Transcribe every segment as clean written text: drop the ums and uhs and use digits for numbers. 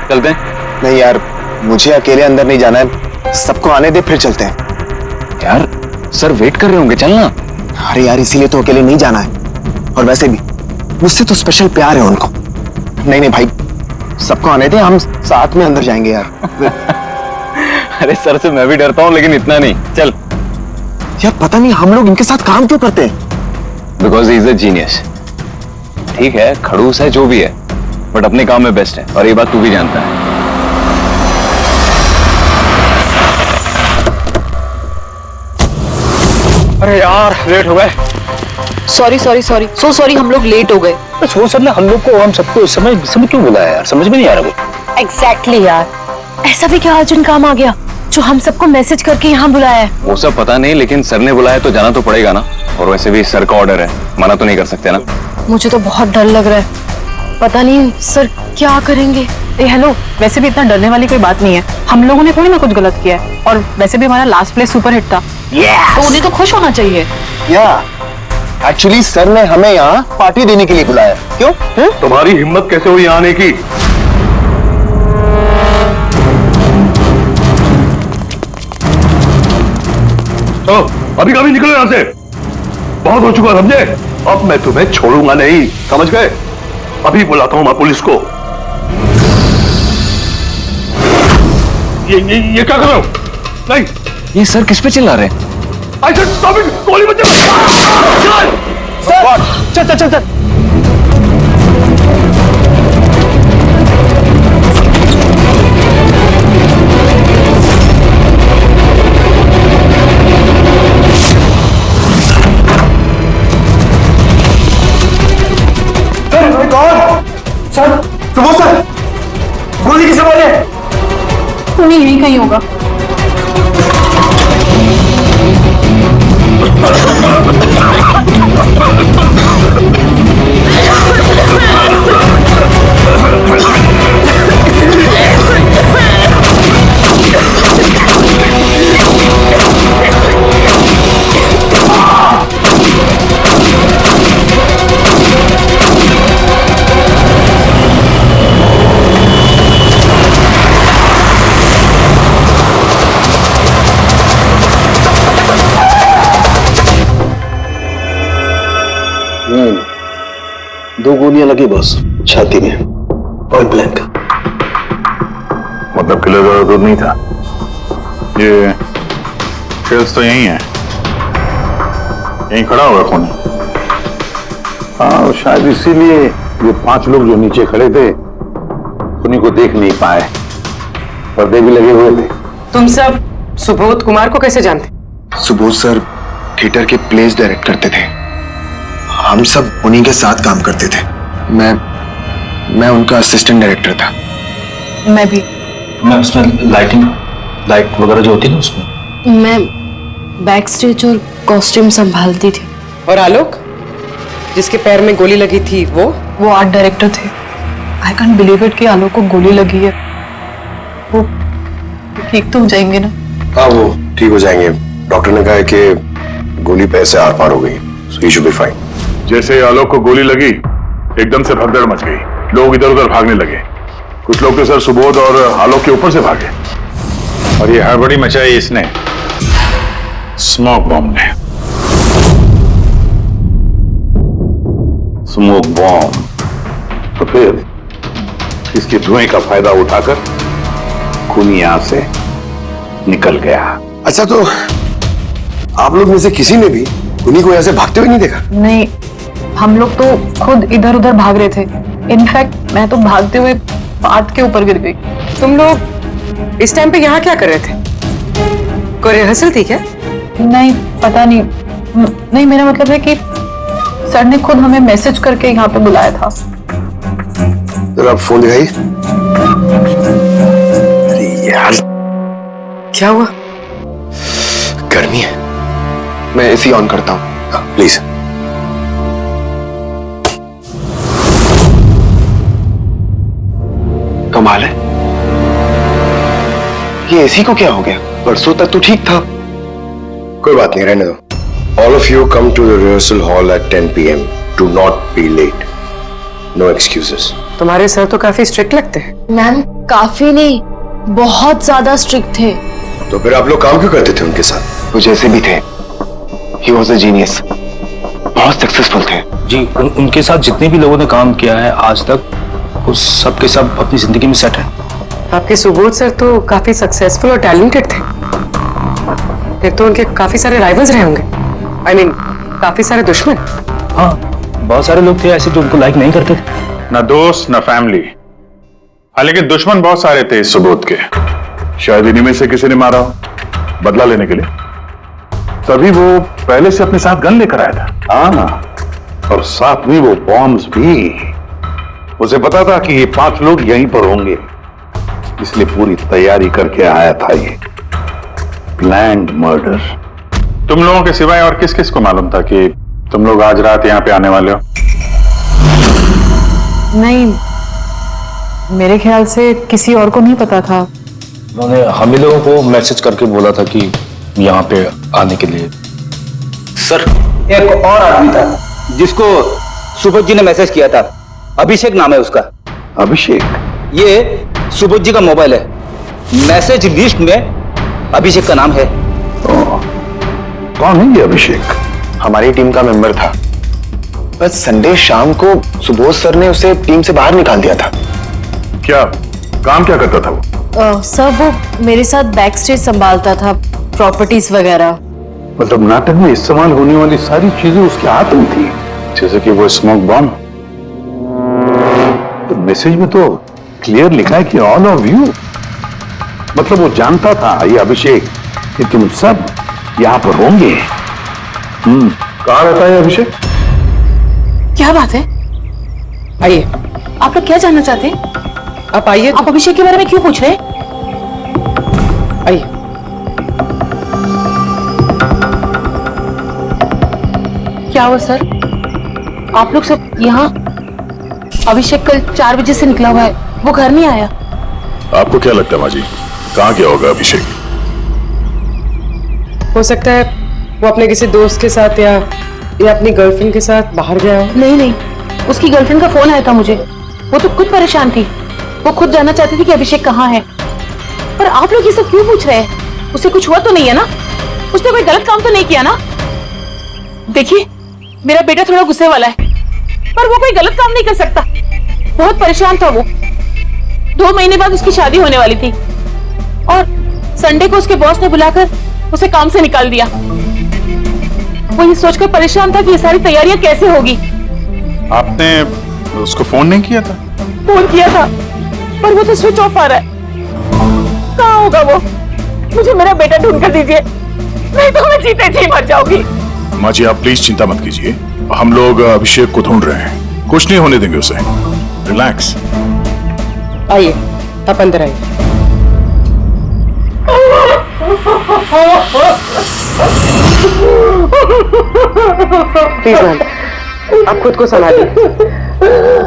चलते हैं। नहीं यार, मुझे अकेले अंदर नहीं जाना है, सबको आने दे फिर चलते हैं। यार सर वेट कर रहे होंगे, चलना। अरे यार इसीलिए तो अकेले नहीं जाना है, और वैसे भी मुझसे तो स्पेशल प्यार है उनको। नहीं नहीं भाई, सबको आने दे, हम साथ में अंदर जाएंगे यार। अरे सर से मैं भी डरता हूँ, लेकिन इतना नहीं। चल। यार पता नहीं हम लोग इनके साथ काम क्यों करते हैं। Because he is a genius. ठीक है, खड़ूस है, जो भी है, बट अपने काम में बेस्ट है, और ये बात तू भी जानता है। अरे यार लेट हो गए। Sorry sorry sorry so sorry, हम लोग लेट हो गए। वो सर ने हम लोग को, हम सबको इस समय क्यों बुलाया यार, समझ में नहीं आ रहा वो। एग्जैक्टली यार, ऐसा भी क्या अर्जेंट काम आ गया जो हम सबको मैसेज करके यहाँ बुलाया है? वो सब पता नहीं, लेकिन सर ने बुलाया तो जाना तो पड़ेगा ना। और वैसे भी सर का ऑर्डर है, मना तो नहीं कर सकते ना। मुझे तो बहुत डर लग रहा है, पता नहीं सर क्या करेंगे। हेलो, वैसे भी इतना डरने वाली कोई बात नहीं है, हम लोगों ने थोड़ी ना कुछ गलत किया है, और वैसे भी हमारा लास्ट प्ले सुपर हिट था। तो उन्हें तो खुश होना चाहिए। या एक्चुअली सर ने हमें यहाँ पार्टी देने के लिए बुलाया। क्यों? तुम्हारी हिम्मत कैसे हुई यहाँ आने की? तो अभी कभी निकलो यहाँ से, बहुत हो चुका समझे। अब मैं तुम्हें छोड़ूंगा नहीं, समझ गए? अभी बुलाता हूँ मैं पुलिस को। ये क्या कर रहे हो? नहीं, ये सर किस पे चिल्ला रहे हैं? I said stop it! गोली मत चल! चल चल चल चल। सर, सुबह सर, गोली किसे मारी है? उन्हें यही कहीं होगा। दो गोलियां लगी बस, छाती में, पॉइंट ब्लैंक। मतलब किलो ज्यादा दूर नहीं था। ये शेल्स तो यही है, यहीं खड़ा हुआ खून। हाँ, शायद इसीलिए ये 5 लोग जो नीचे खड़े थे उन्हीं को देख नहीं पाए, पर्दे भी लगे हुए थे। तुम सब सुबोध कुमार को कैसे जानते? सुबोध सर थिएटर के प्लेस डायरेक्ट करते थे, हम सब उन्हीं के साथ काम करते थे। मैं उनका असिस्टेंट डायरेक्टर था। मैं भी। मैं उसमें लाइट वगैरह जो होती है ना उसमें। मैं बैक स्टेज और कॉस्ट्यूम संभालती थी। और आलोक, जिसके पैर में गोली लगी थी, वो आर्ट डायरेक्टर थे। आई कैंट बिलीव इट कि आलोक को गोली लगी है। वो ठीक तो हो जाएंगे ना? हाँ, वो ठीक हो जाएंगे। डॉक्टर ने कहा है कि गोली पैर से आर पार हो गई, so he should be fine। जैसे आलोक को गोली लगी, एकदम से भगदड़ मच गई, लोग इधर उधर भागने लगे। कुछ लोग तो सर सुबोध और आलोक के ऊपर से भागे, और ये हड़बड़ी मचाई इसने, स्मोक बॉम्ब ने। Smoke bomb. तो फिर इसके धुएं का फायदा उठाकर खून यहां से निकल गया। अच्छा, तो आप लोग में से किसी ने भी उन्हीं को ऐसे भागते हुए नहीं देखा? नहीं, हम लोग तो खुद इधर उधर भाग रहे थे। इनफैक्ट मैं तो भागते हुए पार्ट के ऊपर गिर गई। तुम लोग इस टाइम पे यहाँ क्या कर रहे थे? कोई रिहर्सल थी क्या? नहीं, पता नहीं। नहीं, मेरा मतलब है कि सर ने खुद हमें मैसेज करके यहाँ पे बुलाया था। जरा आप फोन दिखाइए। अरे यार, क्या हुआ? गर्मी है। मैं एसी ऑन करता हूँ। प्लीज। कमाल है, ये एसी को क्या हो गया? परसों तक तो ठीक था। कोई बात नहीं, रहने दो। All of you come to the rehearsal hall at 10 p.m. Do not be late. No excuses. तुम्हारे सर तो काफी स्ट्रिक्ट लगते हैं। मैम काफी नहीं, बहुत ज्यादा स्ट्रिक्ट थे। तो फिर आप लोग काम क्यों करते थे उनके साथ? वो जैसे भी थे, he was a genius, बहुत सक्सेसफुल थे। जी उनके साथ जितने भी लोगों ने काम किया है आज तक, उस सब के सब अपनी जिंदगी में सेट है। आपके सुबोध सर तो काफी सक्सेसफुल और टैलेंटेड थे, फिर तो उनके काफी सारे राइवल्स रहे होंगे। I mean, काफी सारे दुश्मन। हाँ, बहुत सारे लोग थे ऐसे जो उनको लाइक नहीं करते थे। ना दोस्त ना फैमिली, हाँ लेकिन दुश्मन बहुत सारे थे इस सुबोध के। शायद इन्हीं में से किसी ने मारा हो बदला लेने के लिए, तभी वो पहले से अपने साथ गन लेकर आया था। हाँ, और साथ में वो बॉम्ब्स भी। उसे पता था कि ये 5 लोग यहीं पर होंगे, इसलिए पूरी तैयारी करके आया था ये प्लान्ड मर्डर। तुम लोगों के सिवाय और किस किस को मालूम था कि तुम लोग आज रात यहाँ पे आने वाले हो? नहीं, मेरे ख्याल से किसी और को नहीं पता था। उन्होंने हम ही लोगों को मैसेज करके बोला था कि यहाँ पे आने के लिए। सर, एक और आदमी था जिसको सुबोध जी ने मैसेज किया था, अभिषेक नाम है उसका। अभिषेक? ये सुबोध जी का मोबाइल है, मैसेज लिस्ट में अभिषेक का नाम है। कौन है ये अभिषेक? हमारी टीम का मेंबर था, बस संडे शाम को सुबोध सर ने उसे टीम से बाहर निकाल दिया था। क्या काम क्या करता था वो? सर वो मेरे साथ बैक स्टेज संभालता था, प्रॉपर्टीज वगैरह। मतलब नाटक में इस्तेमाल होने वाली सारी चीजें उसके हाथ में थी, जैसे कि वो स्मोक बॉम्ब। तो मैसेज में तो क्लियर लिखा है कि ऑल ऑफ यू। मतलब वो जानता था ये अभिषेक कि तुम सब यहाँ पर होंगे। कहाँ रहता है अभिषेक? क्या बात है? आइए, आप लोग क्या जानना चाहते हैं? आप आइए। आप अभिषेक के बारे में क्यों पूछ रहे हैं? आइए। क्या हुआ सर? आप लोग सब यहाँ? अभिषेक कल 4 बजे से निकला हुआ है, वो घर नहीं आया। आपको क्या लगता है माँ जी, कहाँ गया होगा अभिषेक? हो सकता है वो अपने किसी दोस्त के साथ या अपनी गर्लफ्रेंड के साथ बाहर गया हो। नहीं, उसकी गर्लफ्रेंड का फोन आया था मुझे, वो तो खुद परेशान थी, वो खुद जानना चाहती थी कि अभिषेक कहाँ है। पर आप लोग ये सब क्यों पूछ रहे हैं? उसे कुछ हुआ तो नहीं है ना? उसने कोई गलत काम तो नहीं किया ना? देखिए, मेरा बेटा थोड़ा गुस्से वाला है, पर वो कोई गलत काम नहीं कर सकता। बहुत परेशान था वो। 2 महीने बाद उसकी शादी होने वाली थी और संडे को उसके बॉस ने बुलाकर उसे काम से निकाल दिया। वो ये सोचकर परेशान था कि ये सारी तैयारियां कैसे होगी। आपने उसको फोन नहीं किया था? फोन किया था, पर वो तो स्विच ऑफ आ रहा है। कहाँ होगा वो? मुझे मेरा बेटा ढूंढ कर दीजिए, नहीं तो मैं जीते जी मर जाऊंगी। माँ जी आप प्लीज चिंता मत कीजिए, हम लोग अभिषेक को ढूंढ रहे हैं, कुछ नहीं होने देंगे उसे। रिलैक्स। आइए, आप अंदर आइए। प्लीज मैम, आप खुद को संभालिए,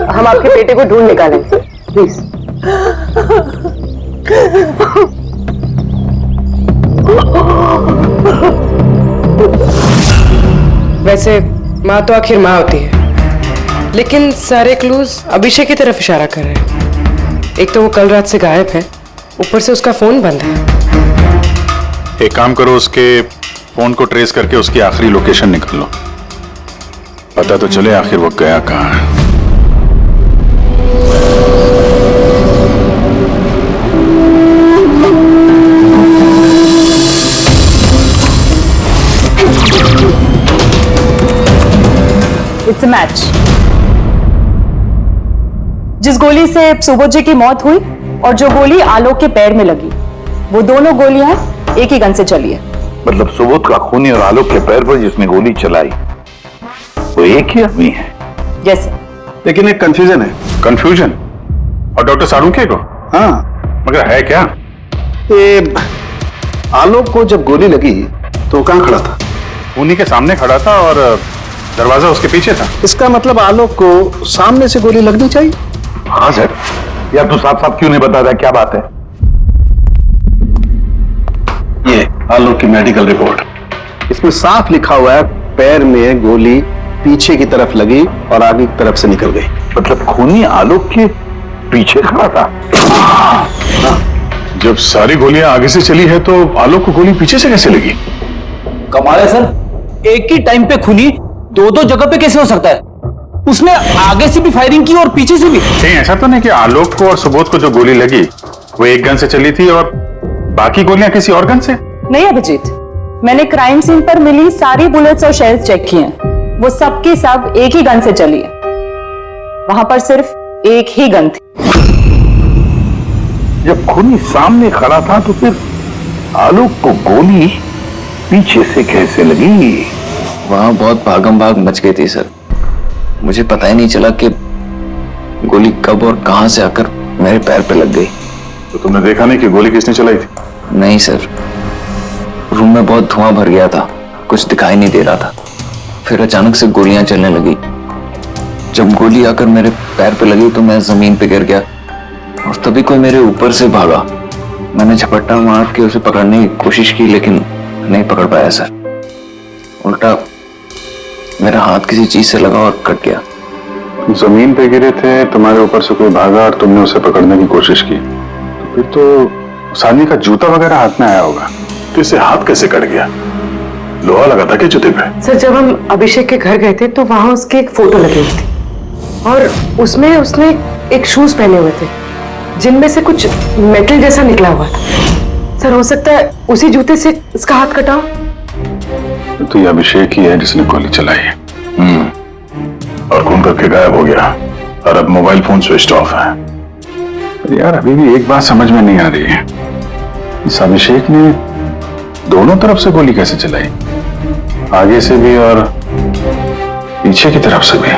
हम आपके बेटे को ढूंढ निकालें, प्लीज। वैसे माँ तो आखिर माँ होती है, लेकिन सारे क्लूज अभिषेक की तरफ इशारा कर रहे हैं। एक तो वो कल रात से गायब है, ऊपर से उसका फोन बंद है। एक काम करो, उसके फोन को ट्रेस करके उसकी आखिरी लोकेशन निकाल लो, पता तो चले आखिर वो गया कहाँ है। It's a match. जिस गोली से सुबोध जी की मौत हुई और जो गोली आलोक के पैर में लगी, वो दोनों गोलियां एक ही गन से चली है। मतलब सुबोध का खूनी और आलोक के पैर पर जिसने गोली चलाई वो एक ही आदमी है। जैसे लेकिन एक कंफ्यूजन है। कंफ्यूजन? और डॉक्टर सारूके को? हाँ, मगर है क्या? ये आलोक को जब गोली लगी तो कहाँ खड़ा था? उन्हीं के सामने खड़ा था और दरवाजा उसके पीछे था। इसका मतलब आलोक को सामने से गोली लगनी चाहिए। हाँ सर। यार तू साफ साफ क्यों नहीं बता रहा, क्या बात है? ये आलोक की मेडिकल रिपोर्ट, इसमें साफ लिखा हुआ है पैर में गोली पीछे की तरफ लगी और आगे की तरफ से निकल गई। मतलब खूनी आलोक के पीछे खड़ा था। जब सारी गोलियां आगे से चली है तो आलोक को गोली पीछे से कैसे लगी? कमाल है सर, एक ही टाइम पे खूनी दो दो जगह पे कैसे हो सकता है? उसने आगे से भी फायरिंग की और पीछे से भी। कहीं ऐसा तो नहीं कि आलोक को और सुबोध को जो गोली लगी वो एक गन से चली थी और बाकी गोलियां किसी और गन से? नहीं अभिजीत, मैंने क्राइम सीन पर मिली सारी बुलेट्स और शेल्स चेक किए हैं। वो सब की सब एक ही गन से चली है। वहां पर सिर्फ एक ही गन थी। जब खूनी सामने खड़ा था तो फिर आलोक को गोली पीछे से कैसे लगी? वहां बहुत भागम भाग मच गई थी सर। मुझे पता ही नहीं चला कि गोली कब और कहां से आकर मेरे पैर पे लग गई। तो तुमने देखा नहीं कि गोली किसने चलाई थी? नहीं सर, रूम में बहुत धुआं भर गया था, कुछ दिखाई नहीं दे रहा था। फिर अचानक से गोलियां चलने लगी। जब गोली आकर मेरे पैर पे लगी तो मैं जमीन पे गिर गया और तभी कोई मेरे ऊपर से भागा। मैंने झपट्टा मार के उसे पकड़ने की कोशिश की लेकिन नहीं पकड़ पाया सर। उल्टा मेरा हाथ किसी चीज से लगा और कट गया। जमीन पे गिरे थे, तुम्हारे ऊपर से कोई भागा और तुमने उसे पकड़ने की कोशिश की, तो फिर तो उस आदमी का जूता वगैरह हाथ में आया होगा। तो इससे हाथ कैसे कट गया? लोहा लगा था क्या जूते पे? सर, जब हम अभिषेक के घर गए थे तो वहां उसकी एक फोटो लगी हुई थी और उसमें उसने एक शूज पहने हुए थे जिनमें से कुछ मेटल जैसा निकला हुआ था। सर, हो सकता है उसी जूते से इसका हाथ कटा हो। तो ये अभिषेक ही है जिसने गोली चलाई है। और खून करके गायब हो गया और अब मोबाइल फोन स्विच ऑफ है। यार अभी भी एक बात समझ में नहीं आ रही है, इस अभिषेक ने दोनों तरफ से गोली कैसे चलाई? आगे से भी और पीछे की तरफ से भी।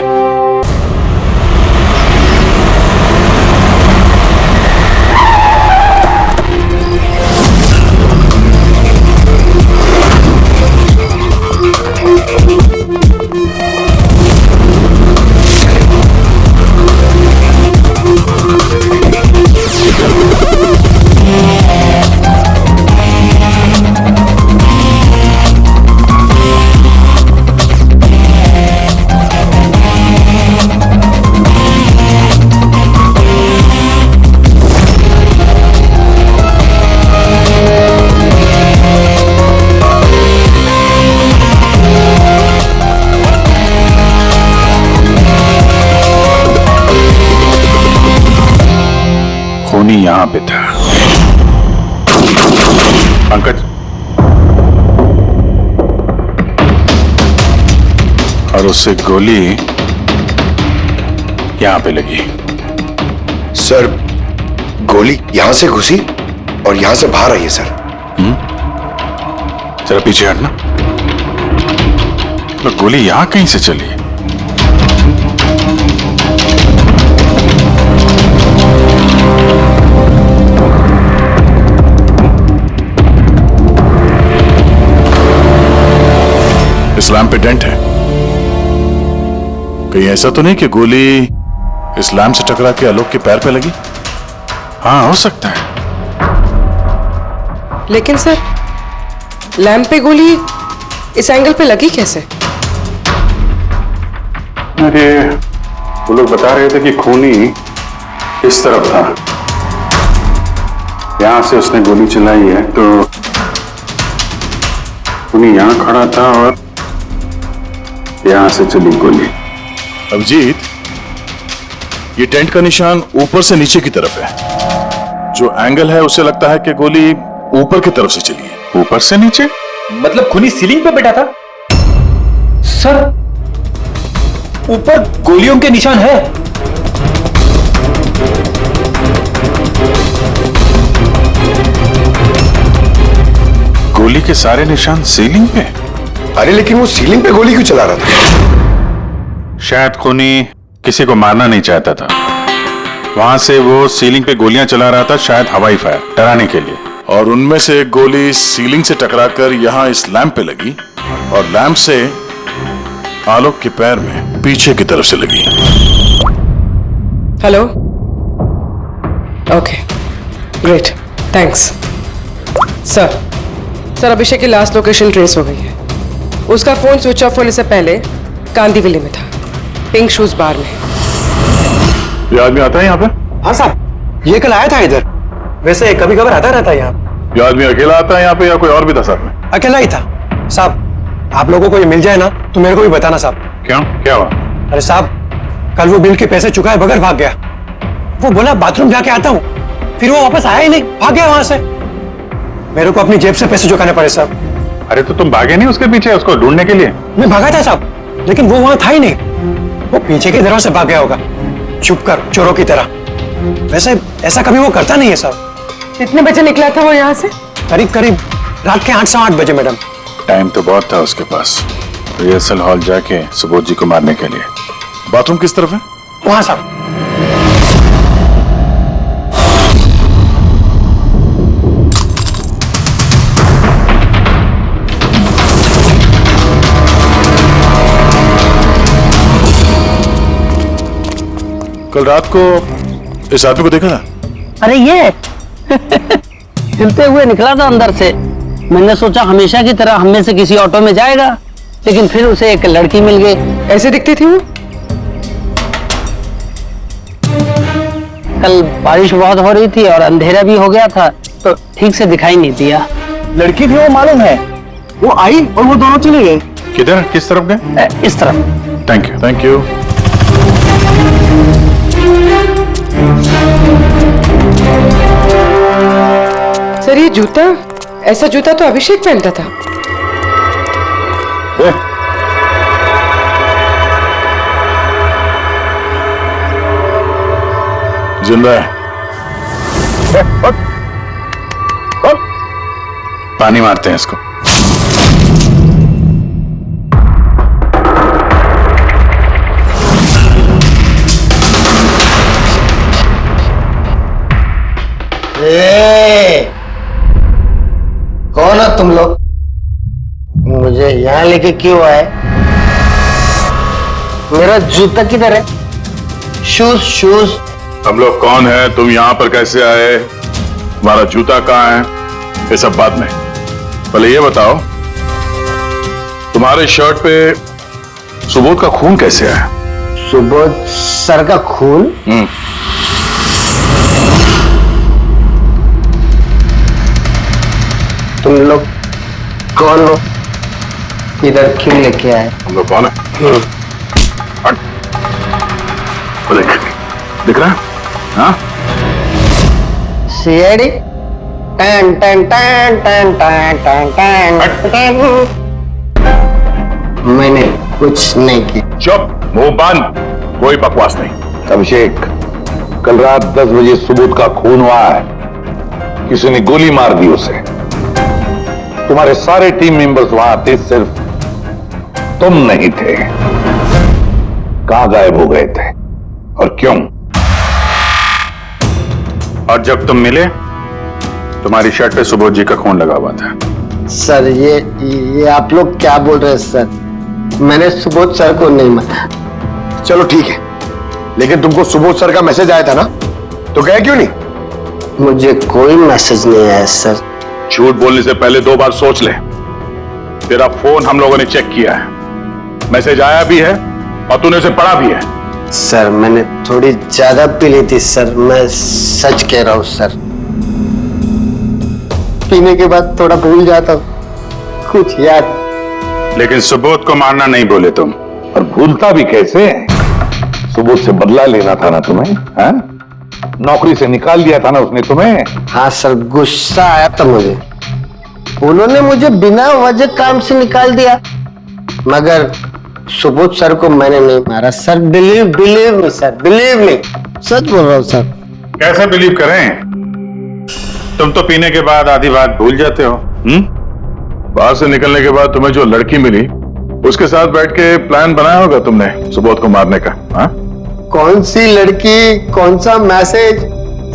खूनी यहां पे था। पंकज, और उससे गोली यहां पे लगी। सर, गोली यहां से घुसी और यहां से बाहर आई है सर। जरा पीछे हटना। तो गोली यहां कहीं से चली है? इस लैंप पे डेंट है। कहीं ऐसा तो नहीं कि गोली इस लैंप से टकरा के आलोक के पैर पे लगी? हाँ, हो सकता है। लेकिन सर, लैंप पे गोली इस एंगल पे लगी कैसे? अरे वो लोग बता रहे थे कि खूनी इस तरफ था, यहां से उसने गोली चलाई है, तो खूनी यहां खड़ा था और यहां से चली गोली। अभिजीत, ये टेंट का निशान ऊपर से नीचे की तरफ है। जो एंगल है उससे लगता है कि गोली ऊपर की तरफ से चली है। ऊपर से नीचे मतलब खूनी सीलिंग पे बैठा था? सर, ऊपर गोलियों के निशान है। गोली के सारे निशान सीलिंग पे? अरे लेकिन वो सीलिंग पे गोली क्यों चला रहा था? शायद खूनी किसी को मारना नहीं चाहता था, वहां से वो सीलिंग पे गोलियां चला रहा था, शायद हवाई फायर डराने के लिए। और उनमें से एक गोली सीलिंग से टकराकर यहां इस लैंप पे लगी और लैंप से आलोक के पैर में पीछे की तरफ से लगी। Hello, okay, great, thanks. Sir, Abhishek की लास्ट लोकेशन ट्रेस हो गई है। उसका फोन स्विच ऑफ होने से पहले कांदीवली में था, पिंक शूज बार में। ये आदमी आता है यहाँ पे? हाँ साहब, ये कल आया था इधर। वैसे कभी कभार आता रहता है यहाँ। ये आदमी अकेला आता है यहाँ पे या कोई और भी था साथ में? अकेला ही था साहब। आप लोगों को ये मिल जाए ना तो मेरे को भी बताना साहब। क्यों, क्या हुआ? अरे साहब, कल वो बिल के पैसे चुकाए बगैर भाग गया। वो बोला बाथरूम जाके आता हूँ, फिर वो वापस आया ही नहीं, भाग गया वहां से। मेरे को अपनी जेब से पैसे चुकाने पड़े साहब। अरे तो तुम भागे नहीं उसके पीछे उसको ढूंढने के लिए? मैं भागा था साहब, लेकिन वो वहां था ही नहीं। वो पीछे की तरफ से भाग गया होगा, छुप कर, चोरों की तरह। वैसे ऐसा कभी वो करता नहीं है साहब। कितने बजे निकला था वो यहाँ से? करीब करीब रात के 8 सवा 8 बजे मैडम। टाइम तो बहुत था उसके पास रिहर्सल हॉल जाके सुबोध जी को मारने के लिए। बाथरूम किस तरफ है? वहां साहब। कल रात को इस आदमी को देखा था? अरे ये हिलते हुए निकला था अंदर से। मैंने सोचा हमेशा की तरह हम में से किसी ऑटो में जाएगा, लेकिन फिर उसे एक लड़की मिल गई। ऐसे दिखती थी वो? कल बारिश बहुत हो रही थी और अंधेरा भी हो गया था, तो ठीक से दिखाई नहीं दिया। लड़की भी वो मालूम है, वो आई और वो दोनों चले गए। किधर, किस तरफ गए? इस तरफ। Thank you, thank you. Sir ये जूता, ऐसा जूता तो अभिषेक पहनता था। जिंदा है। पानी मारते हैं इसको। कौन हो तुम लोग? मुझे यहाँ लेके क्यों आए? मेरा जूता किधर है? Shoes, shoes. हम लोग कौन है, तुम यहाँ पर कैसे आए, तुम्हारा जूता कहाँ है, ये सब बात नहीं। पहले ये बताओ, तुम्हारे शर्ट पे सुबोध का खून कैसे आया? सुबोध सर का खून? तुम लोग कौन हो? इधर क्यों लेके आए? हम लोग कौन है? दिख रहा है? हाँ? सीआईडी? टन टन टन टन टन टन टन। मैंने कुछ नहीं किया। चुप, मुंह बंद, कोई बकवास नहीं। अभिषेक, कल रात 10 बजे सुबोध का खून हुआ है। किसी ने गोली मार दी उसे। तुम्हारे सारे टीम मेंबर्स वहां थे, सिर्फ तुम नहीं थे। कहां गायब हो गए थे और क्यों? और जब तुम मिले, तुम्हारी शर्ट पे सुबोध जी का खून लगा हुआ था। सर ये आप लोग क्या बोल रहे हैं सर? मैंने सुबोध सर को नहीं मारा। चलो ठीक है, लेकिन तुमको सुबोध सर का मैसेज आया था ना, तो गए क्यों नहीं? मुझे कोई मैसेज नहीं आया सर। झूठ बोलने से पहले 2 बार सोच ले। तेरा फोन हम लोगों ने चेक किया है, मैसेज आया भी है और तूने उसे पढ़ा भी है। सर मैंने थोड़ी ज्यादा पी ली थी सर, मैं सच कह रहा हूं सर। पीने के बाद थोड़ा भूल जाता हूं, कुछ याद। लेकिन सुबोध को मारना नहीं बोले तुम। और भूलता भी कैसे? सुबोध से बदला लेना था ना तुम्हें, हाँ? नौकरी से निकाल दिया था ना उसने तुम्हें। हाँ सर, गुस्सा आया था मुझे। उन्होंने मुझे बिना वजह काम से निकाल दिया, मगर सुबोध सर को मैंने नहीं मारा sir. Believe me sir, believe me, सच बोल रहा हूँ सर। कैसे बिलीव करें? तुम तो पीने के बाद आधी बात भूल जाते हो। बाहर से निकलने के बाद तुम्हें जो लड़की मिली, उसके साथ बैठ के प्लान बनाया होगा तुमने सुबोध को मारने का। हाँ? कौन सी लड़की, कौन सा मैसेज?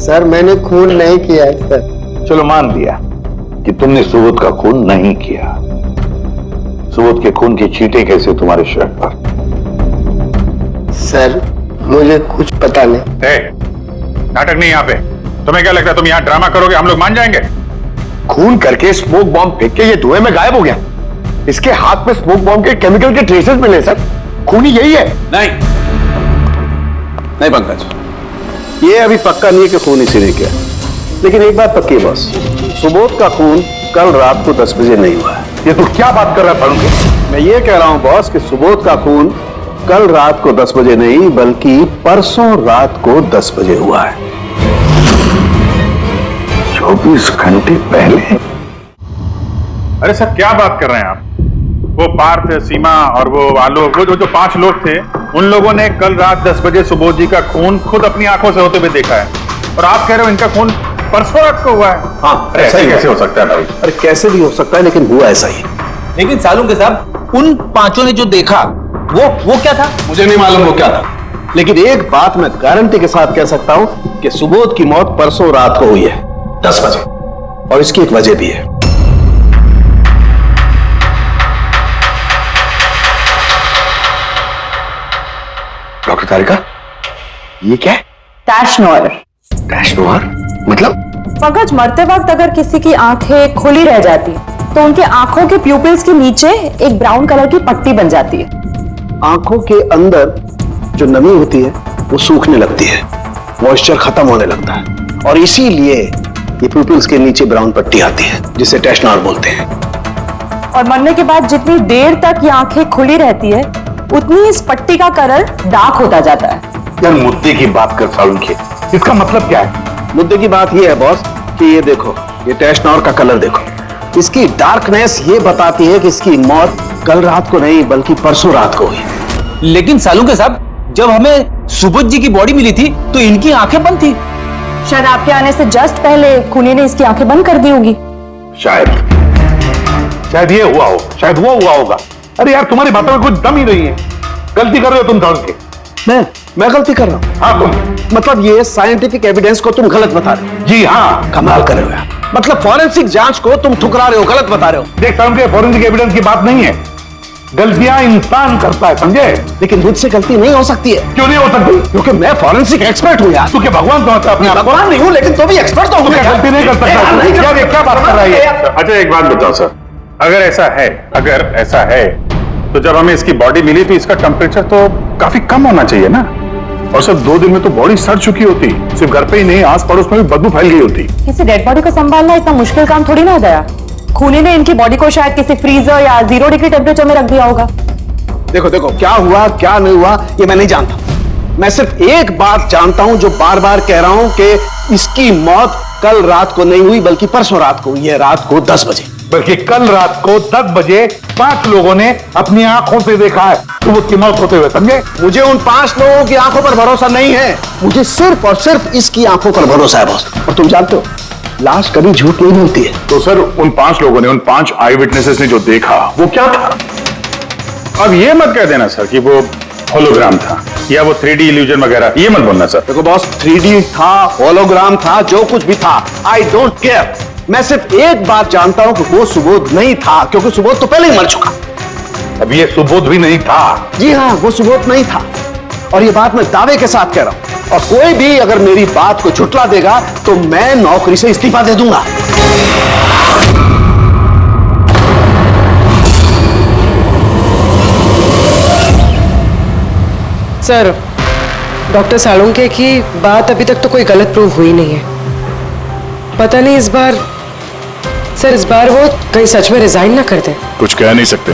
सर मैंने खून नहीं किया है सर। चलो मान लिया कि तुमने सुबोध का खून नहीं किया। सुबोध के खून की छींटे कैसे तुम्हारे शर्ट पर? सर मुझे कुछ पता नहीं। नाटक नहीं यहाँ पे। तुम्हें क्या लगता है तुम यहाँ ड्रामा करोगे, हम लोग मान जाएंगे? खून करके स्मोक बॉम्ब फेंक के ये धुएं में गायब हो गया। इसके हाथ में स्मोक बॉम्ब के केमिकल के ट्रेसेस मिले सर। खूनी यही है। नहीं पंकज, ये अभी पक्का नहीं है कि खून इसी ने किया, लेकिन एक बात पक्की है बॉस, सुबोध का खून कल रात को 10 बजे नहीं हुआ है। ये तू क्या बात कर रहा है फारूक? मैं ये कह रहा हूं बॉस कि सुबोध का खून कल रात को 10 बजे नहीं बल्कि परसों रात को 10 बजे हुआ है। 24 घंटे पहले। अरे सर क्या बात कर रहे हैं आप? वो पार्थ, सीमा और वो आलोक, वो जो 5 लोग थे, उन लोगों ने कल रात 10 बजे सुबोध जी का खून खुद अपनी आंखों से होते हुए देखा है, और आप कह रहे हो इनका खून परसों रात को हुआ है? हाँ, ऐसा ही कैसे हो सकता है भाई? अरे कैसे भी हो सकता है, लेकिन हुआ ऐसा ही। लेकिन सालुंके साहब, उन 5 ने जो देखा वो क्या था? मुझे नहीं मालूम वो क्या था, लेकिन एक बात मैं गारंटी के साथ कह सकता हूं कि सुबोध की मौत परसों रात को हुई है 10 बजे, और इसकी एक वजह भी है। डॉक्टर तारिका, ये क्या है? टैश नोयर। टैश नोयर मतलब? पंकज, मरते वक्त अगर किसी की आंखें खुली रह जाती तो उनके आंखों के प्यूपिल्स के नीचे एक ब्राउन कलर की पट्टी बन जाती है। आंखों के अंदर जो नमी होती है वो सूखने लगती है, मॉइस्चर खत्म होने लगता है, और इसीलिए ये प्यूपिल्स के नीचे ब्राउन पट्टी आती है जिसे टैश नोयर बोलते हैं। और मरने के बाद जितनी देर तक ये आंखें खुली रहती है उतनी इस पट्टी का कलर डार्क होता जाता है। यार मुद्दे की बात कर सालुंके, इसका मतलब क्या है? मुद्दे की बात यह है बॉस कि ये देखो, ये टैश नोयर का कलर देखो, इसकी डार्कनेस ये बताती है कि इसकी मौत कल रात को नहीं बल्कि परसों रात को हुई। लेकिन सालुंके साहब, जब हमें सुबोध जी की बॉडी मिली थी तो इनकी आंखें बंद थी। शायद आपके आने से जस्ट पहले खूनी ने इसकी आंखें बंद कर दी होंगी। शायद ये हुआ हो, शायद वो हुआ होगा। अरे यार तुम्हारी बातों में कुछ दम ही नहीं है, गलती कर रहे हो तुम सालुंके। मैं गलती कर रहा हूँ? हाँ तुम। मतलब ये साइंटिफिक एविडेंस को तुम गलत बता रहे हो? जी हाँ। कमाल कर रहे हो यार, मतलब फॉरेंसिक जांच को तुम ठुकरा रहे हो, गलत बता रहे हो। देख सालुंके, फॉरेंसिक एविडेंस की बात नहीं है, गलतियां इंसान करता है, समझे? लेकिन मुझसे गलती नहीं हो सकती है। क्यों नहीं हो सकती? क्योंकि मैं फॉरेंसिक एक्सपर्ट हूँ यार। तू क्या भगवान समझता है अपने आप को? भगवान नहीं हूँ, लेकिन तो भी एक्सपर्ट तो हूँ। गलती नहीं कर सकता। क्या बात कर रहा है? अच्छा एक बात बताओ सर, अगर ऐसा है तो जब हमें इसकी बॉडी मिली तो इसका टेम्परेचर तो काफी कम होना चाहिए ना, और सिर्फ 2 दिन में तो बॉडी सड़ चुकी होती, सिर्फ घर पे ही नहीं आस पड़ोस में भी बदबू फैल गई होती। किसी डेड बॉडी को संभालना इतना मुश्किल काम थोड़ी ना होता है। खूनी ने इनकी बॉडी को शायद किसी फ्रीजर या 0 डिग्री टेम्परेचर में रख दिया होगा। देखो देखो, क्या हुआ क्या नहीं हुआ ये मैं नहीं जानता, मैं सिर्फ एक बात जानता हूं जो बार बार कह रहा हूं कि इसकी मौत कल रात को नहीं हुई बल्कि परसों रात को हुई है, रात को 10 बजे। बल्कि कल रात को 10 बजे 5 लोगों ने अपनी आंखों से देखा है सुबोध की मौत होते हुए, समझे? मुझे उन 5 लोगों की आंखों पर भरोसा नहीं है, मुझे सिर्फ और सिर्फ इसकी आंखों पर भरोसा है बॉस। और तुम जानते हो लाश कभी झूठ नहीं बोलती है। तो सर उन 5 लोगों ने, उन 5 आई विटनेसेस ने जो देखा वो क्या था? अब ये मत कह देना सर कि वो होलोग्राम था या वो 3D इल्यूजन वगैरह, ये मत बोलना सर। देखो बॉस, 3D था, होलोग्राम था, जो कुछ भी था, आई डोंट केयर। मैं सिर्फ एक बात जानता हूं कि वो सुबोध नहीं था, क्योंकि सुबोध तो पहले ही मर चुका। अब ये सुबोध भी नहीं था? जी हाँ, वो सुबोध नहीं था, और ये बात मैं दावे के साथ कह रहा हूं, और कोई भी अगर मेरी बात को झुठला देगा तो मैं नौकरी से इस्तीफा दे दूंगा। सर, डॉक्टर सालुंके की बात अभी तक तो कोई गलत प्रूव हुई नहीं है। पता नहीं इस बार वो कहीं सच में रिजाइन ना कर दे। कुछ कह नहीं सकते,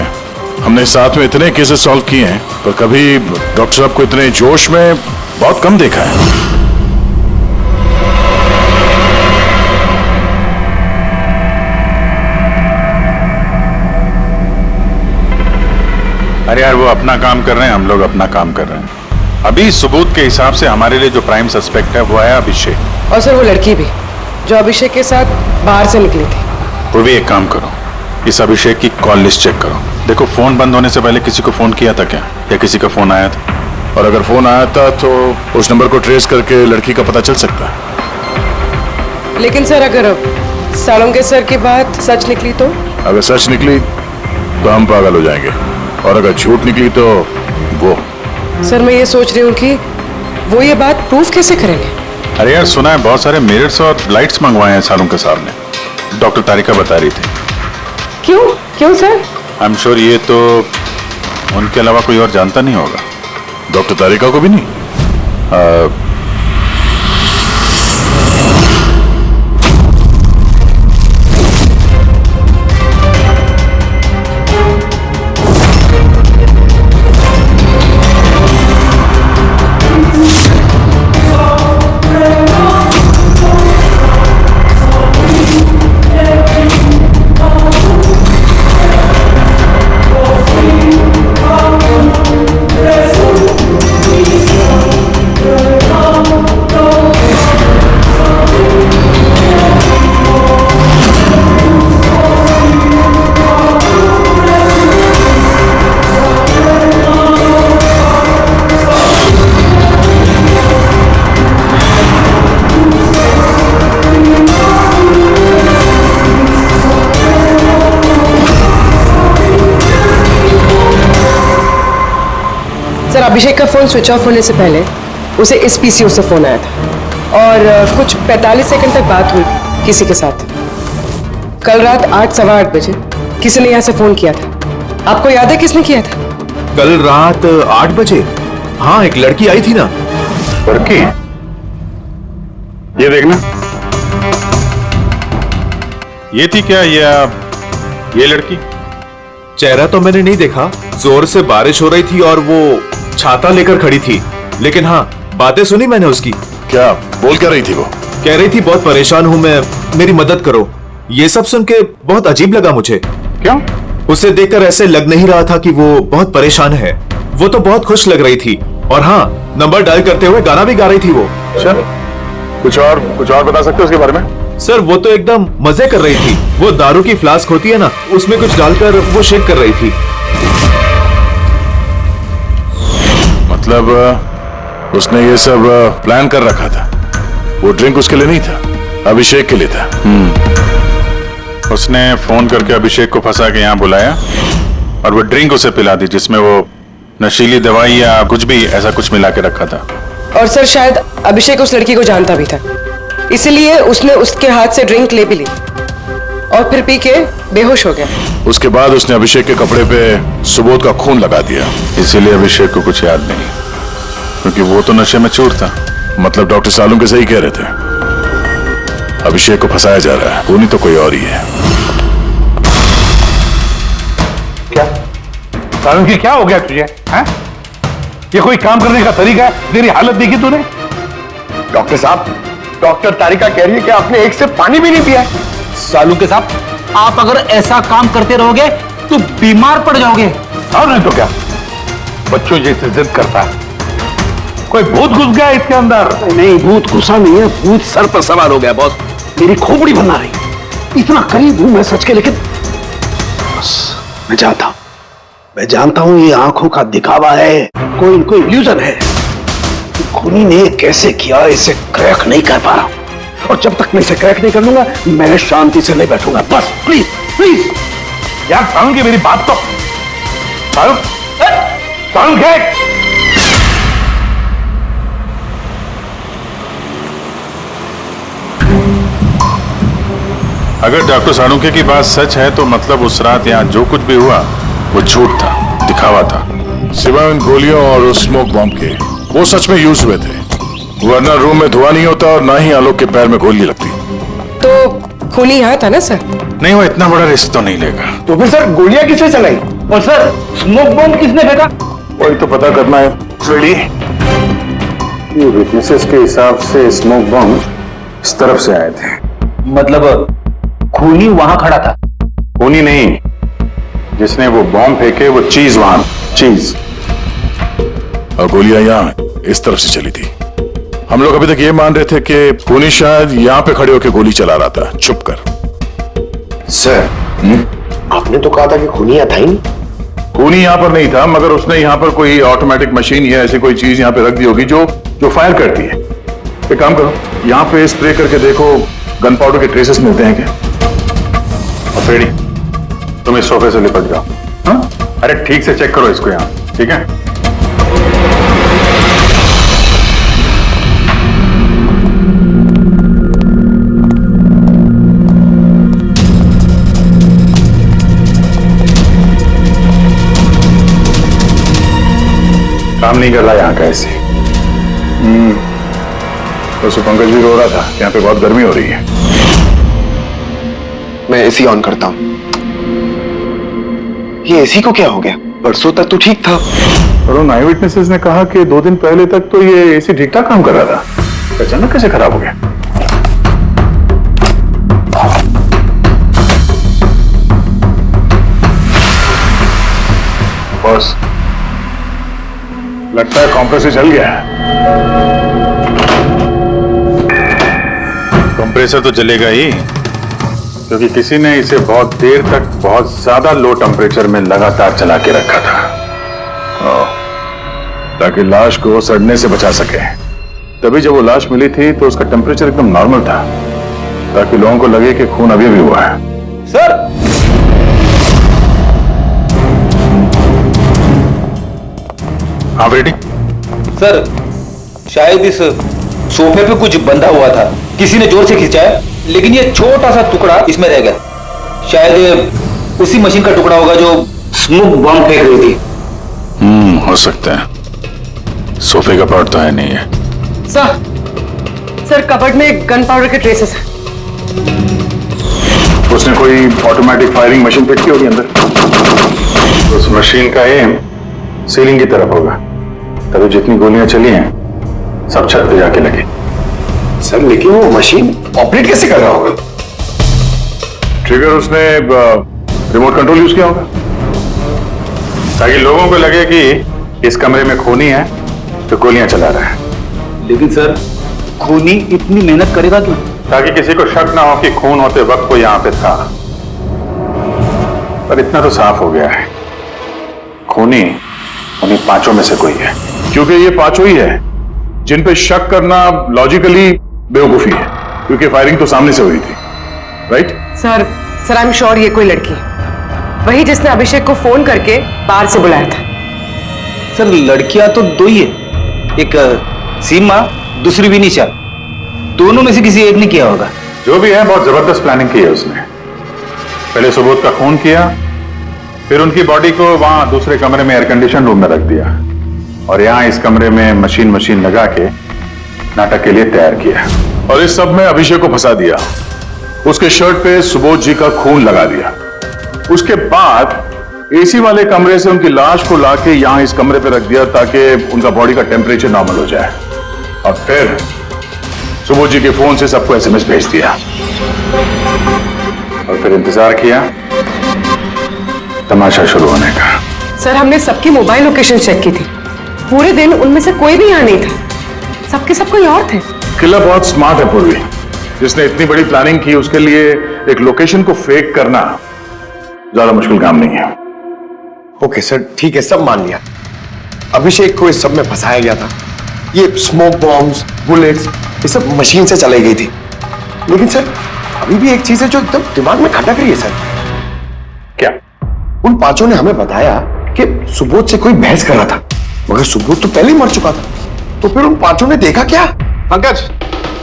हमने साथ में इतने केसेस सॉल्व किए हैं पर कभी डॉक्टर साहब को इतने जोश में बहुत कम देखा है। अरे यार वो अपना काम कर रहे हैं, हम लोग अपना काम कर रहे हैं। अभी सबूत के हिसाब से हमारे लिए जो प्राइम सस्पेक्ट है वो है अभिषेक। और सर वो लड़की भी जो अभिषेक के साथ बाहर से निकली थी। वो भी एक काम करो, इस अभिषेक की कॉल लिस्ट चेक करो, देखो फोन बंद होने से पहले किसी को फोन किया था क्या, या किसी का फोन आया था, और अगर फोन आया था तो उस नंबर को ट्रेस करके लड़की का पता चल सकता है। लेकिन सर अगर सालुंके सर की बात सच निकली तो? अगर सच निकली तो हम पागल हो जाएंगे, और अगर झूठ निकली तो वो। सर मैं ये सोच रही हूँ कि वो ये बात प्रूफ कैसे करेंगे? अरे यार सुना है बहुत सारे मिरर्स और लाइट्स मंगवाए हैं सालुंके साहब ने, डॉक्टर तारिका बता रही थी। क्यों सर? आई एम श्योर ये तो उनके अलावा कोई और जानता नहीं होगा, डॉक्टर तारिका को भी नहीं। सर अभिषेक का फोन स्विच ऑफ होने से पहले उसे इस पीसीओ से फोन आया था और कुछ 45 सेकंड तक बात हुई किसी के साथ। कल रात 8:15 बजे किसी ने यहाँ से फोन किया था। आपको याद है किसने किया था? कल रात 8 बजे? हाँ, एक लड़की आई थी ना। लड़की? ये देखना, ये थी क्या ये लड़की? चेहरा तो मैंने नहीं देखा, जोर से बारिश हो रही थी और वो छाता लेकर खड़ी थी, लेकिन हाँ बातें सुनी मैंने उसकी। क्या बोल क्या रही थी वो? कह रही थी बहुत परेशान हूं मैं, मेरी मदद करो। ये सब सुन के बहुत अजीब लगा मुझे। क्यों? उसे देखकर ऐसे लग नहीं रहा था कि वो बहुत परेशान है। वो तो बहुत खुश लग रही थी और हाँ, नंबर डायल करते हुए गाना भी गा रही थी वो। सर कुछ और बता सकते हो उसके बारे में? सर वो तो एकदम मजे कर रही थी। वो दारू की फ्लास्क होती है ना, उसमें कुछ डालकर वो शेक कर रही थी। मतलब उसने ये सब प्लान कर रखा था। वो ड्रिंक उसके लिए नहीं था, अभिषेक के लिए था। उसने फोन करके अभिषेक को फंसा के यहाँ बुलाया और वो ड्रिंक उसे पिला दी जिसमें वो नशीली दवाई या कुछ भी ऐसा कुछ मिला के रखा था। और सर शायद अभिषेक उस लड़की को जानता भी था, इसलिए उसने उसके हाथ से ड्रिंक ले भी ली और फिर पी के बेहोश हो गया। उसके बाद उसने अभिषेक के कपड़े पे सुबोध का खून लगा दिया, इसीलिए अभिषेक को कुछ याद नहीं, क्योंकि वो तो नशे में चूर था। मतलब डॉक्टर सालू के सही कह रहे थे, अभिषेक को फंसाया जा रहा है, वो नहीं तो कोई और ही है। क्या सालू की क्या हो गया तुझे? हैं? ये कोई काम करने का तरीका है? तेरी हालत देखी तूने? डॉक्टर साहब, डॉक्टर तारिका कह रही है कि आपने एक से पानी भी नहीं पिया है। सालू के साहब, आप अगर ऐसा काम करते रहोगे तो बीमार पड़ जाओगे। और नहीं तो क्या, बच्चों जैसे जिद करता है। कोई भूत घुस गया इसके अंदर? नहीं, भूत घुसा नहीं है, भूत सर पर सवार हो गया बॉस। मेरी खोपड़ी बना रही। इतना करीब हूं मैं सच के, लेकिन बस मैं जानता हूं ये आंखों का दिखावा है, कोई इल्यूजन है। खूनी ने कैसे किया इसे क्रैक नहीं कर पा रहा, और जब तक मैं इसे क्रैक नहीं कर लूंगा मैं शांति से नहीं बैठूंगा। बस प्लीज प्लीज यार सालू की मेरी बात तो सालू क्या? अगर डॉक्टर साणुके की बात सच है तो मतलब उस रात यहाँ जो कुछ भी हुआ वो झूठ था, दिखावा था। सिवाय उन गोलियों और उस स्मोक बॉम्ब के, वो सच में यूज हुए थे, वरना रूम में धुआं नहीं होता और ना ही आलोक के पैर में गोली लगती। तो खूनी यहाँ था ना सर? नहीं, वो इतना बड़ा रिस्क तो नहीं लेगा। तो फिर सर गोलियां किसने चलाई? और सर स्मोक बॉम्ब किसने फेंका? वही तो पता करना है। ये विटनेसेस के हिसाब से स्मोक बॉम्ब इस तरफ से आए थे। मतलब खूनी वहां खड़ा था? खूनी नहीं, जिसने वो बॉम्ब फेंके वो चीज वहां, चीज, और गोलियां यहाँ इस तरफ से चली थी। हम लोग अभी तक ये मान रहे थे कि खूनी शायद यहाँ पे खड़े होकर गोली चला रहा था छुप कर। सर आपने तो कहा था कि खूनी यहाँ था ही नहीं। खूनी यहाँ पर नहीं था, मगर उसने यहाँ पर कोई ऑटोमेटिक मशीन या ऐसी कोई चीज यहाँ पे रख दी होगी जो फायर करती है। एक काम करो, यहाँ पे स्प्रे करके देखो गन पाउडर के ट्रेसेस मिलते हैं क्या। और फ्रेडी, तुम इस सोफे से लिपट जाओ। हाँ, अरे ठीक से चेक करो इसको यहाँ, ठीक है? काम नहीं कर रहा यहाँ का ऐसे। तो पंकज भी रो रहा था, यहाँ पे बहुत गर्मी हो रही है। मैं एसी ऑन करता हूँ। ये एसी को क्या हो गया? परसों तक तो ठीक था। और उन आई विटनेसेस ने कहा कि 2 दिन पहले तक तो ये एसी ठीक ठाक काम कर रहा था, अचानक कैसे खराब हो गया? बॉस, लगता है कंप्रेसर जल गया है। कंप्रेसर तो जलेगा ही, क्योंकि किसी ने इसे बहुत देर तक बहुत ज्यादा लो टेम्परेचर में लगातार चला के रखा था, ताकि लाश को सड़ने से बचा सके। तभी जब वो लाश मिली थी तो उसका टेम्परेचर एकदम नॉर्मल था, ताकि लोगों को लगे कि खून अभी भी हुआ है। सर हाँ बेटी। सर शायद इस सोफे पे कुछ बंधा हुआ था, किसी ने जोर से खींचा है, लेकिन ये छोटा सा टुकड़ा इसमें रह गया। शायद ये उसी मशीन का टुकड़ा होगा जो स्मोक बम फेंक रही थी। हो सकता है। सोफे का पार्ट तो है नहीं है। सर कबर्ड में गन पाउडर के ट्रेसेस हैं। उसने कोई ऑटोमेटिक फायरिंग मशीन फिट की होगी अंदर। उस मशीन का एम सीलिंग की तरफ होगा, तभी जितनी गोलियां चली हैं सब छत पे जाके लगे। सर लेकिन वो मशीन ऑपरेट कैसे कर रहा होगा? ट्रिगर उसने रिमोट कंट्रोल यूज किया होगा, ताकि लोगों को लगे कि इस कमरे में खूनी है तो गोलियां चला रहा है। लेकिन सर खूनी इतनी मेहनत करेगा क्यों? ताकि किसी को शक ना हो कि खून होते वक्त वो यहां पे था। पर इतना तो साफ हो गया है, खूनी उन्हीं पांचों में से कोई है, क्योंकि ये पांचों ही है जिन पे शक करना लॉजिकली बेवकूफी है, क्योंकि फायरिंग तो सामने से हुई थी। Right sir I am sure ये कोई लड़की, वही जिसने अभिषेक को फोन करके बाहर से बुलाया था। सर लड़कियां तो दो ही है, एक सीमा, दूसरी विनीशा। दोनों में से किसी एक ने किया होगा। जो भी है बहुत जबरदस्त प्लानिंग की है उसने। पहले सुबोध का खून किया, फिर उनकी बॉडी को वहां दूसरे कमरे में एयर कंडीशन रूम में रख दिया, और यहां इस कमरे में मशीन लगा के नाटक के लिए तैयार किया, और इस सब में अभिषेक को फंसा दिया। उसके शर्ट पे सुबोध जी का खून लगा दिया। उसके बाद एसी वाले कमरे से उनकी लाश को लाके यहां इस कमरे पे रख दिया, ताकि उनका बॉडी का टेम्परेचर नॉर्मल हो जाए, और फिर सुबोध जी के फोन से सबको एसएमएस भेज दिया, और फिर इंतजार किया तमाशा शुरू होने का। सर हमने सबकी मोबाइल लोकेशन चेक की थी, पूरे दिन उनमें से कोई भी यहाँ नहीं था, सबके सब कोई और थे। किलर बहुत स्मार्ट है पूर्वी, जिसने इतनी बड़ी प्लानिंग की उसके लिए एक लोकेशन को फेक करना ज्यादा मुश्किल काम नहीं है। ओके सर ठीक है, सब मान लिया। अभिषेक को इस सब में फंसाया गया था। ये स्मोक बॉम्ब्स, बुलेट्स, ये सब मशीन से चलाई गई थी। लेकिन सर अभी भी एक चीज है जो एकदम दिमाग में खटक रही है सर। क्या? उन पांचों ने हमें बताया कि सुबोध से कोई बहस कर रहा था, मगर सुबोध तो पहले ही मर चुका था। तो फिर उन पांचों ने देखा क्या? पंकज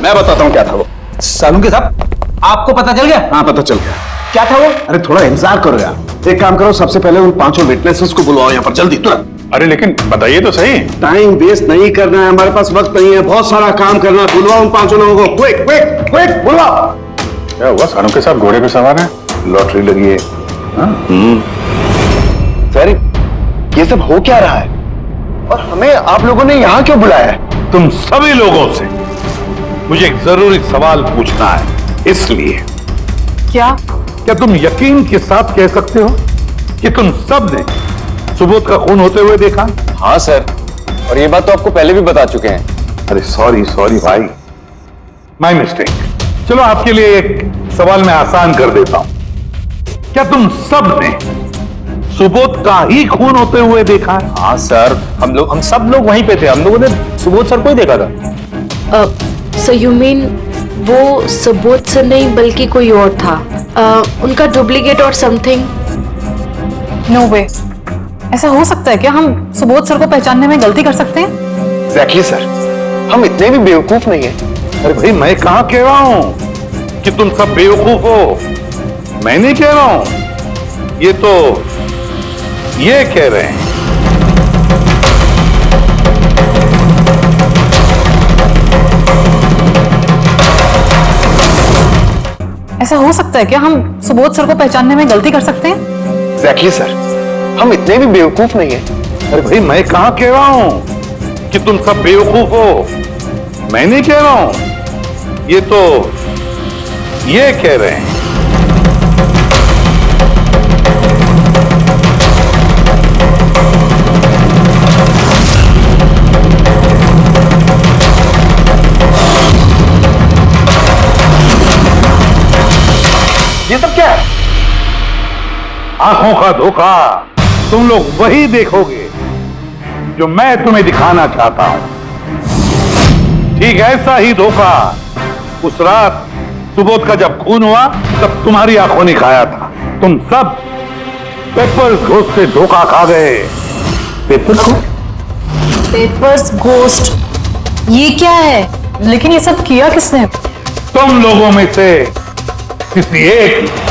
मैं बताता हूँ क्या था वो। सालू के साहब आपको पता चल गया? हाँ पता चल गया। क्या था वो? अरे थोड़ा इंतजार करो यार। एक काम करो, सबसे पहले उन पांचों विटनेसेस को बुलाओ यहाँ पर जल्दी, तुरंत। अरे लेकिन बताइए तो सही। टाइम वेस्ट नहीं करना है, हमारे पास वक्त नहीं है, बहुत सारा काम करना है। बुलवाओ उन पांचों लोगों को, क्विक क्विक क्विक बुलवाओ। क्या हुआ? सारों के साथ घोड़े पे सवार है, लॉटरी लगी है। सर ये सब हो क्या रहा है, और हमें आप लोगों ने यहाँ क्यों बुलाया है? तुम सभी लोगों से मुझे एक जरूरी सवाल पूछना है, इसलिए। क्या तुम यकीन के साथ कह सकते हो कि तुम सब ने सुबोध का खून होते हुए देखा? हाँ सर, और ये बात तो आपको पहले भी बता चुके हैं। अरे सॉरी भाई, माय मिस्टेक। चलो आपके लिए एक सवाल मैं आसान कर देता हूं। क्या तुम सब ने सुबोध का ही खून होते हुए देखा है? हाँ सर, हम सब लोग वहीं पे थे। हम लोगों ने सुबोध सर को ही देखा था। सो यू मीन वो सुबोध सर नहीं बल्कि कोई और था, उनका डुप्लीकेट और समथिंग? नो वे, ऐसा हो सकता है क्या? हम सुबोध सर को पहचानने में गलती कर सकते हैं? एग्जैक्टली सर, हम इतने भी बेवकूफ नहीं है। अरे भाई मैं कहां कह रहा हूं कि तुम सब बेवकूफ हो, मैं नहीं कह रहा हूं, ये तो ये कह रहे हैं। ऐसा हो सकता है क्या? हम सुबोध सर को पहचानने में गलती कर सकते हैं? एग्जैक्टली सर, हम इतने भी बेवकूफ नहीं है। अरे भाई मैं कहां कह रहा हूं कि तुम सब बेवकूफ हो, मैं नहीं कह रहा हूं, ये तो ये कह रहे हैं। ये सब क्या है? आंखों का धोखा। तुम लोग वही देखोगे जो मैं तुम्हें दिखाना चाहता हूं। ठीक ऐसा ही धोखा उस रात सुबोध का जब खून हुआ तब तुम्हारी आंखों ने खाया था। तुम सब पेपर घोष से धोखा खा गए। पेपर घोष? पेपर्स गोस्ट, ये क्या है? लेकिन ये सब किया किसने? तुम लोगों में से किसी एक ने।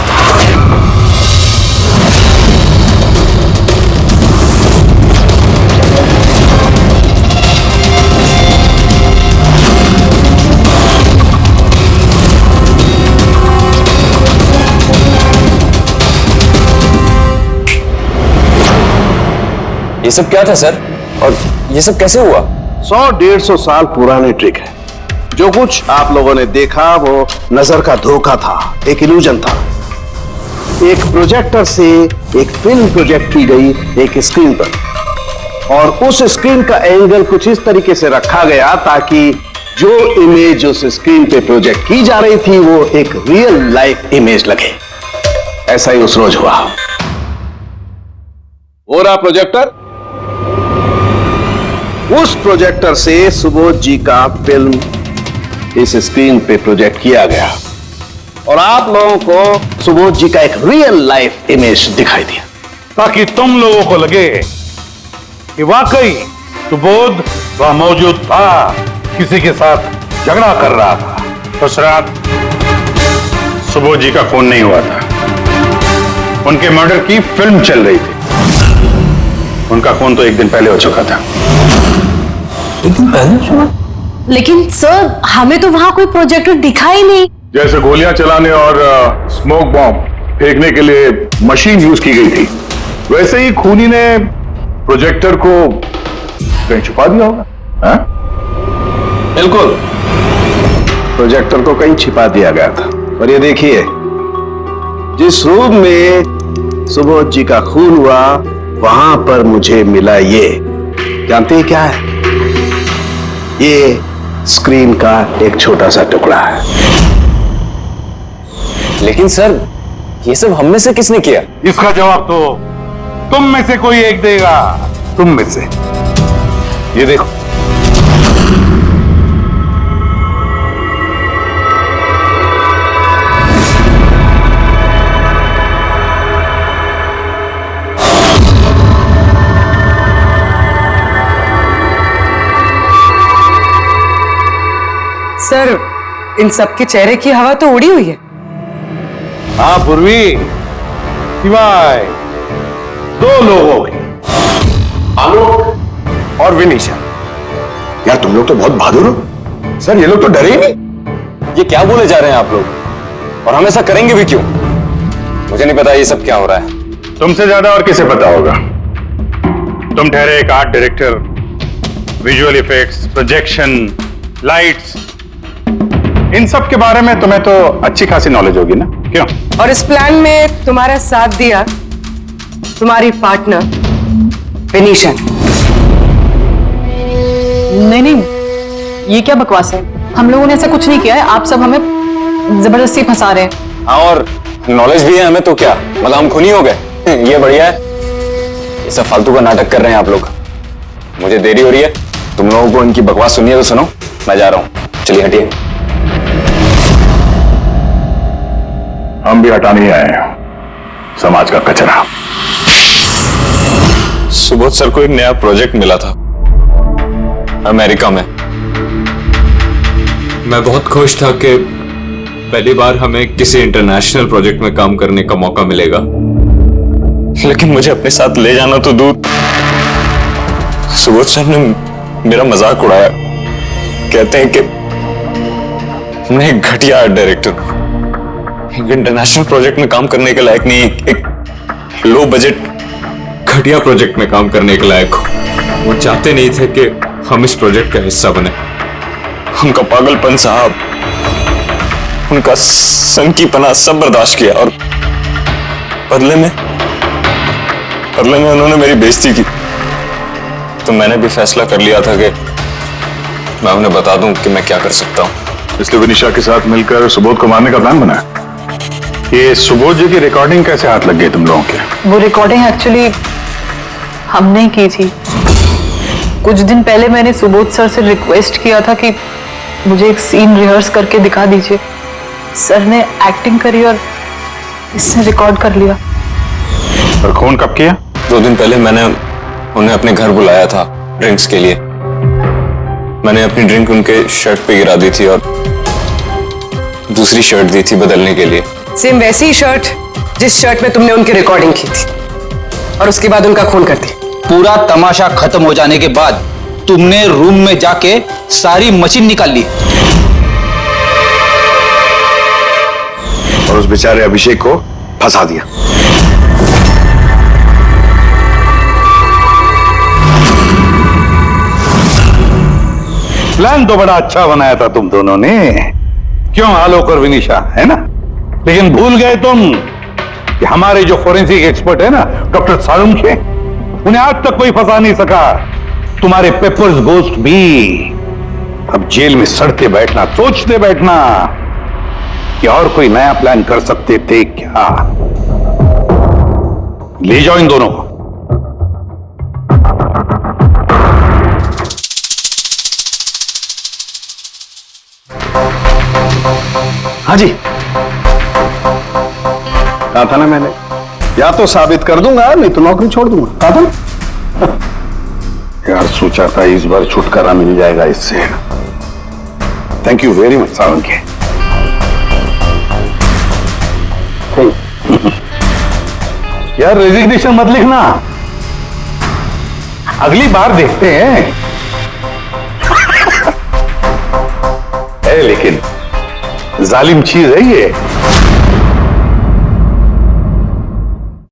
ये सब क्या था सर, और ये सब कैसे हुआ? 100-150 साल पुरानी ट्रिक है। जो कुछ आप लोगों ने देखा वो नजर का धोखा था, एक इल्यूजन था। एक प्रोजेक्टर से एक फिल्म प्रोजेक्ट की गई एक स्क्रीन पर, और उस स्क्रीन का एंगल कुछ इस तरीके से रखा गया ताकि जो इमेज उस स्क्रीन पे प्रोजेक्ट की जा रही थी वो एक रियल लाइफ इमेज लगे। ऐसा ही उस रोज हुआ। हो रहा प्रोजेक्टर, उस प्रोजेक्टर से सुबोध जी का फिल्म इस स्क्रीन पे प्रोजेक्ट किया गया और आप लोगों को सुबोध जी का एक रियल लाइफ इमेज दिखाई दिया, ताकि तुम लोगों को लगे कि वाकई सुबोध वहां मौजूद था, किसी के साथ झगड़ा कर रहा था। उस रात सुबोध जी का खून नहीं हुआ था, उनके मर्डर की फिल्म चल रही थी। उनका खून तो एक दिन पहले हो चुका था। एक दिन पहले सुना? लेकिन सर, हमें तो वहां कोई प्रोजेक्टर दिखा ही नहीं। जैसे गोलियां चलाने और स्मोक बॉम्ब फेंकने के लिए मशीन यूज की गई थी, वैसे ही खूनी ने प्रोजेक्टर को कहीं छुपा दिया होगा। हाँ? बिल्कुल, प्रोजेक्टर को कहीं छिपा दिया गया था। और ये देखिए, जिस रूम में सुबोध जी का खून हुआ वहां पर मुझे मिला ये, जानते हैं क्या है? ये स्क्रीन का एक छोटा सा टुकड़ा है। लेकिन सर, ये सब हम में से किसने किया? इसका जवाब तो तुम में से कोई एक देगा। तुम में से। ये देखो, सर, इन सबके चेहरे की हवा तो उड़ी हुई है। हाँ पूर्वी, सिवाय 2 लोगों की, आलोक और विनीशा। यार तुम लोग तो बहुत बहादुर हो। सर ये लोग तो डरे ही नहीं। ये क्या बोले जा रहे हैं आप लोग, और हम ऐसा करेंगे भी क्यों? मुझे नहीं पता ये सब क्या हो रहा है। तुमसे ज्यादा और किसे पता होगा? तुम ठहरे एक art director, visual effects, projection, lights, इन सब के बारे में तुम्हें तो अच्छी खासी नॉलेज होगी ना, क्यों? और इस प्लान में तुम्हारा साथ दिया तुम्हारी पार्टनर विनीशा। नहीं, ये क्या बकवास है? हम लोगों ने ऐसा कुछ नहीं किया है। आप सब हमें जबरदस्ती फंसा रहे हैं। हाँ, और नॉलेज भी है हमें तो क्या, मतलब हम खूनी हो गए? ये बढ़िया है। ये सब फालतू का नाटक कर रहे हैं आप लोग। मुझे देरी हो रही है, तुम लोगों को इनकी बकवास सुनिए तो सुनो, मैं जा रहा हूं। चलिए हटिए। हम भी हटाने ही आए हैं समाज का कचरा। सुबोध सर को एक नया प्रोजेक्ट मिला था अमेरिका में। मैं बहुत खुश था कि पहली बार हमें किसी इंटरनेशनल प्रोजेक्ट में काम करने का मौका मिलेगा, लेकिन मुझे अपने साथ ले जाना तो दूर। सुबोध सर ने मेरा मजाक उड़ाया, कहते हैं कि मैं एक घटिया आर्ट डायरेक्टर हूं, एक इंटरनेशनल प्रोजेक्ट में काम करने के लायक नहीं, एक लो बजट घटिया प्रोजेक्ट में काम करने के लायक हूं। वो चाहते नहीं थे कि हम इस प्रोजेक्ट का हिस्सा बने। उनका पागलपन साहब, उनका सनकीपना सब बर्दाश्त किया, और बदले में उन्होंने मेरी बेइज्जती की। तो मैंने भी फैसला कर लिया था कि मैं उन्हें बता दूं कि मैं क्या कर सकता हूं। इसलिए विनीशा के साथ मिलकर सुबोध को मारने का प्लान बना। ये सुबोध जी की रिकॉर्डिंग कैसे हाथ लग गई तुम लोगों के? वो रिकॉर्डिंग एक्चुअली हमने की थी। कुछ दिन पहले मैंने सुबोध सर से रिक्वेस्ट किया था कि मुझे एक सीन रिहर्स करके दिखा दीजिए। सर ने एक्टिंग करी और इसने रिकॉर्ड कर लिया। और खून कब किया? 2 दिन पहले मैंने उन्हें अपने घर बुलाया था ड्रिंक्स के लिए। मैंने अपनी ड्रिंक उनके शर्ट पे गिरा दी थी और दूसरी शर्ट दी थी बदलने के लिए। सेम वैसी ही शर्ट जिस शर्ट में तुमने उनकी रिकॉर्डिंग की थी और उसके बाद उनका खून कर दिया। पूरा तमाशा खत्म हो जाने के बाद तुमने रूम में जाके सारी मशीन निकाल ली और उस बेचारे अभिषेक को फंसा दिया। प्लान तो बड़ा अच्छा बनाया था तुम दोनों ने, क्यों आलोक और विनिशा, है ना? लेकिन भूल गए तुम कि हमारे जो फोरेंसिक एक्सपर्ट है ना डॉक्टर सालुंखे, उन्हें आज तक कोई फंसा नहीं सका। तुम्हारे पेपर्स गोस्ट भी अब जेल में सड़ते बैठना, सोचते बैठना कि और कोई नया प्लान कर सकते थे क्या। ले जाओ इन दोनों को। हाँ जी, कहा था ना मैंने, या तो साबित कर दूंगा नहीं तो नौकरी छोड़ दूंगा, कहा था ना। यार सोचा था इस बार छुटकारा मिल जाएगा इससे। Thank you very much Salunkhe. यार रेजिग्नेशन मत लिखना, अगली बार देखते हैं। लेकिन जालिम चीज है ये।